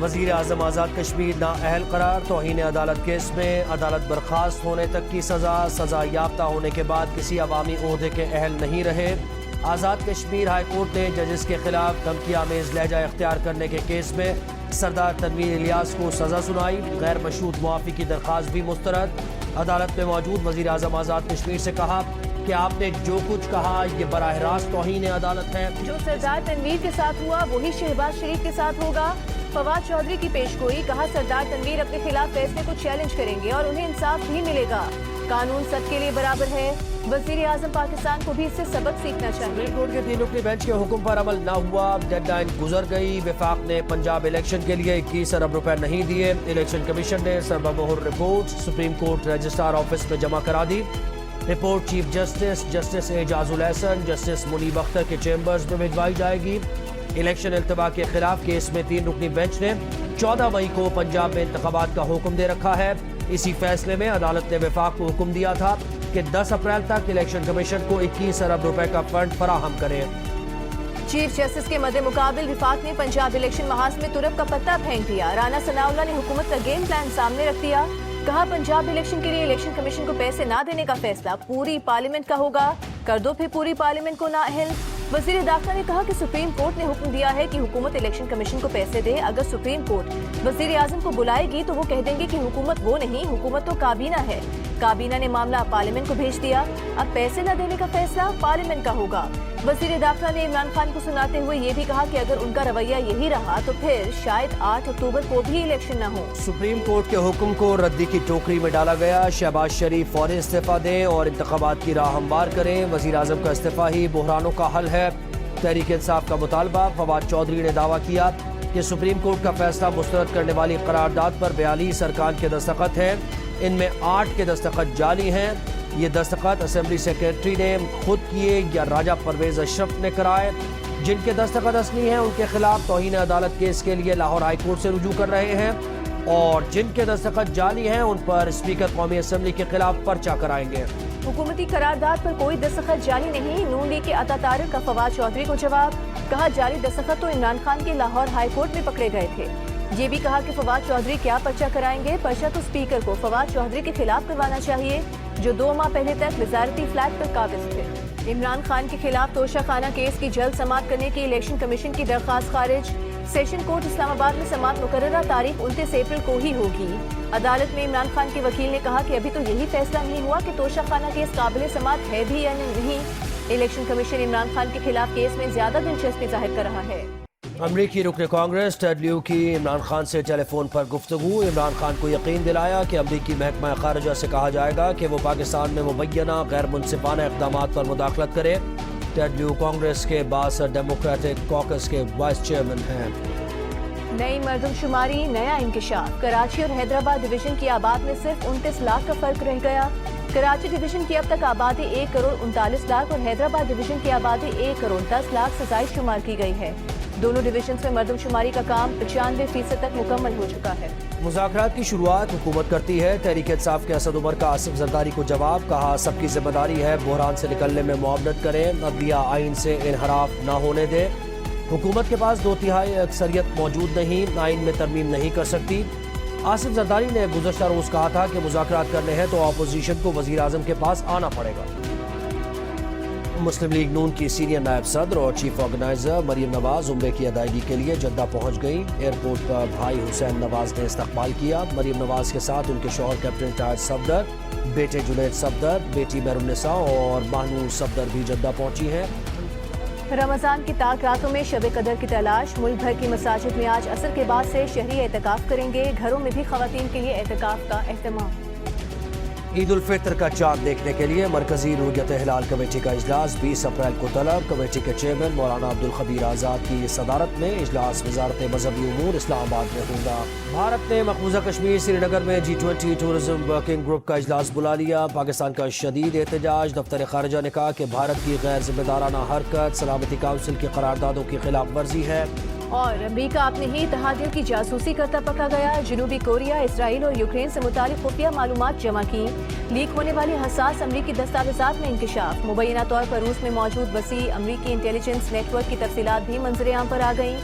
وزیر اعظم آزاد کشمیر نااہل قرار، توہین عدالت کیس میں عدالت برخاست ہونے تک کی سزا یافتہ ہونے کے بعد کسی عوامی عہدے کے اہل نہیں رہے۔ آزاد کشمیر ہائی کورٹ نے ججز کے خلاف دھمکی آمیز لہجہ اختیار کرنے کے کیس میں سردار تنویر الیاس کو سزا سنائی، غیر مشروط معافی کی درخواست بھی مسترد۔ عدالت میں موجود وزیر اعظم آزاد کشمیر سے کہا کہ آپ نے جو کچھ کہا یہ براہ راست توہین عدالت ہے۔ جو سردار تنویر کے ساتھ ہوا وہی شہباز شریف کے ساتھ ہوگا۔ فواد چودھری کی پیش گوئی، کہا سردار تنویر اپنے خلاف فیصلے کو چیلنج کریں گے اور انہیں انصاف بھی ملے گا۔ قانون سب کے لیے برابر ہے، وزیر اعظم پاکستان کو بھی اس سے سبق سیکھنا چاہیے۔ سپریم کورٹ کے 3 رکنی بینچ کے حکم پر عمل نہ ہوا، ڈیڈ لائن گزر گئی۔ وفاق نے پنجاب الیکشن کے لیے 21 ارب روپے نہیں دیے۔ الیکشن کمیشن نے سربہ مہر report supreme court registrar office میں جمع کرا دی۔ رپورٹ چیف جسٹس اعجاز الحسن، جسٹس منیب اختر کے چیمبرز میں بھجوائی جائے گی۔ الیکشن التوا کے خلاف کیس میں 3 رکنی بینچ نے 14 مئی کو پنجاب میں انتخابات کا حکم دے رکھا ہے۔ اسی فیصلے میں عدالت نے وفاق کو حکم دیا تھا کہ 10 اپریل تک الیکشن کمیشن کو 21 ارب روپے کا فنڈ فراہم کرے۔ چیف جسٹس کے مد مقابل وفاق نے پنجاب الیکشن محاذ میں ترک کا پتہ پھینک دیا۔ رانا ثناء اللہ نے حکومت کا گیم پلان سامنے رکھ دیا، کہا پنجاب الیکشن کے لیے الیکشن کمیشن کو پیسے نہ دینے کا فیصلہ پوری پارلیمنٹ کا ہوگا، کر دو پھر پوری پارلیمنٹ کو نااہل۔ وزیر داخلہ نے کہا کہ سپریم کورٹ نے حکم دیا ہے کہ حکومت الیکشن کمیشن کو پیسے دے۔ اگر سپریم کورٹ وزیر اعظم کو بلائے گی تو وہ کہہ دیں گے کہ حکومت وہ نہیں، حکومت تو کابینہ ہے۔ کابینہ نے معاملہ پارلیمنٹ کو بھیج دیا، اب پیسے نہ دینے کا فیصلہ پارلیمنٹ کا ہوگا۔ وزیر داخلہ نے عمران خان کو سناتے ہوئے یہ بھی کہا کہ اگر ان کا رویہ یہی رہا تو پھر شاید 8 اکتوبر کو بھی الیکشن نہ ہو۔ سپریم کورٹ کے حکم کو ردی کی ٹوکری میں ڈالا گیا، شہباز شریف فوری استعفیٰ دیں اور انتخابات کی راہ ہموار کریں۔ وزیر اعظم کا استعفیٰ ہی بحرانوں کا حل ہے، تحریک انصاف کا مطالبہ۔ فواد چودھری نے دعویٰ کیا کہ سپریم کورٹ کا فیصلہ مسترد کرنے والی قرارداد پر 42 ارکان کے دستخط ہیں، ان میں 8 کے دستخط جعلی ہیں۔ یہ دستخط اسمبلی سیکریٹری نے خود کیے یا راجہ پرویز اشرف نے کرائے۔ جن کے دستخط اصلی ہیں ان کے خلاف توہین عدالت کیس کے لیے لاہور ہائی کورٹ سے رجوع کر رہے ہیں، اور جن کے دستخط جعلی ہیں ان پر اسپیکر قومی اسمبلی کے خلاف پرچہ کرائیں گے۔ حکومتی قرارداد پر کوئی دستخط جعلی نہیں، نون لیگ کے عطا طارق کا فواد چودھری کو جواب، کہا جعلی دستخط تو عمران خان کے لاہور ہائی کورٹ میں پکڑے گئے تھے۔ یہ بھی کہا کہ فواد چودھری کیا پرچہ کرائیں گے، پرچہ تو اسپیکر کو فواد چودھری کے خلاف کروانا چاہیے جو 2 ماہ پہلے تک وزارتی فلیٹ پر قابض تھے۔ عمران خان کے خلاف توشہ خانہ کیس کی جلد سماعت کرنے کی الیکشن کمیشن کی درخواست خارج۔ سیشن کورٹ اسلام آباد میں سماعت مقررہ تاریخ 29 اپریل کو ہی ہوگی۔ عدالت میں عمران خان کے وکیل نے کہا کہ ابھی تو یہی فیصلہ نہیں ہوا کہ توشہ خانہ کیس قابل سماعت ہے بھی یا نہیں۔ الیکشن کمیشن عمران خان کے خلاف کیس میں زیادہ دلچسپی ظاہر کر رہا ہے۔ امریکی رکن کانگریس ٹیڈ لیو کی عمران خان سے ٹیلی فون پر گفتگو، عمران خان کو یقین دلایا کہ امریکی محکمہ خارجہ سے کہا جائے گا کہ وہ پاکستان میں مبینہ غیر منصفانہ اقدامات پر مداخلت کرے۔ ٹیڈ لیو کانگریس کے باعث ڈیموکریٹک کوکس کے وائس چیئرمین ہیں۔ نئی مردم شماری، نیا انکشاف، کراچی اور حیدرآباد ڈویژن کی آباد میں صرف 29 لاکھ کا فرق رہ گیا۔ کراچی ڈویژن کی اب تک آبادی 1 کروڑ 39 لاکھ اور حیدرآباد ڈویژن کی آبادی 1 کروڑ 10 لاکھ سے زائد شمار کی گئی ہے۔ دونوں ڈویژنز میں مردم شماری کا کام 95% تک مکمل ہو چکا ہے۔ مذاکرات کی شروعات حکومت کرتی ہے، تحریک انصاف کے اسد عمر کا آصف زرداری کو جواب، کہا سب کی ذمہ داری ہے بحران سے نکلنے میں معاونت کریں، عدلیہ آئین سے انحراف نہ ہونے دے۔ حکومت کے پاس 2/3 اکثریت موجود نہیں، آئین میں ترمیم نہیں کر سکتی۔ آصف زرداری نے گزشتہ روز کہا تھا کہ مذاکرات کرنے ہیں تو اپوزیشن کو وزیر اعظم کے پاس آنا پڑے گا۔ مسلم لیگ نون کی سینئر نائب صدر اور چیف آرگنائزر مریم نواز عمرے کی ادائیگی کے لیے جدہ پہنچ گئیں۔ ایئرپورٹ پر بھائی حسین نواز نے استقبال کیا۔ مریم نواز کے ساتھ ان کے شوہر کیپٹن طاہر صفدر، بیٹے جنید صفدر، بیٹی مہرالنساء اور مہنور صفدر بھی جدہ پہنچی ہیں۔ رمضان کی تاک راتوں میں شب قدر کی تلاش، ملک بھر کی مساجد میں آج عصر کے بعد سے شہری اعتکاف کریں گے، گھروں میں بھی خواتین کے لیے اعتکاف کا اہتمام۔ عید الفطر کا چاند دیکھنے کے لیے مرکزی رؤیت ہلال کمیٹی کا اجلاس 20 اپریل کو طلب، کمیٹی کے چیئرمین مولانا عبدالخبیر آزاد کی صدارت میں اجلاس وزارت مذہبی امور اسلام آباد میں ہوگا۔ بھارت نے مقبوضہ کشمیر سری نگر میں G20 ٹورزم ورکنگ گروپ کا اجلاس بلا لیا، پاکستان کا شدید احتجاج، دفتر خارجہ نے کہا کہ بھارت کی غیر ذمہ دارانہ حرکت سلامتی کونسل کی قراردادوں کی خلاف ورزی ہے۔ اور امریکہ اپنے ہی اتحادیوں کی جاسوسی کرتا پکڑا گیا، جنوبی کوریا، اسرائیل اور یوکرین سے متعلق خفیہ معلومات جمع کی، لیک ہونے والی حساس امریکی دستاویزات میں انکشاف، مبینہ طور پر روس میں موجود وسیع امریکی انٹیلیجنس نیٹ ورک کی تفصیلات بھی منظر عام پر آ گئیں۔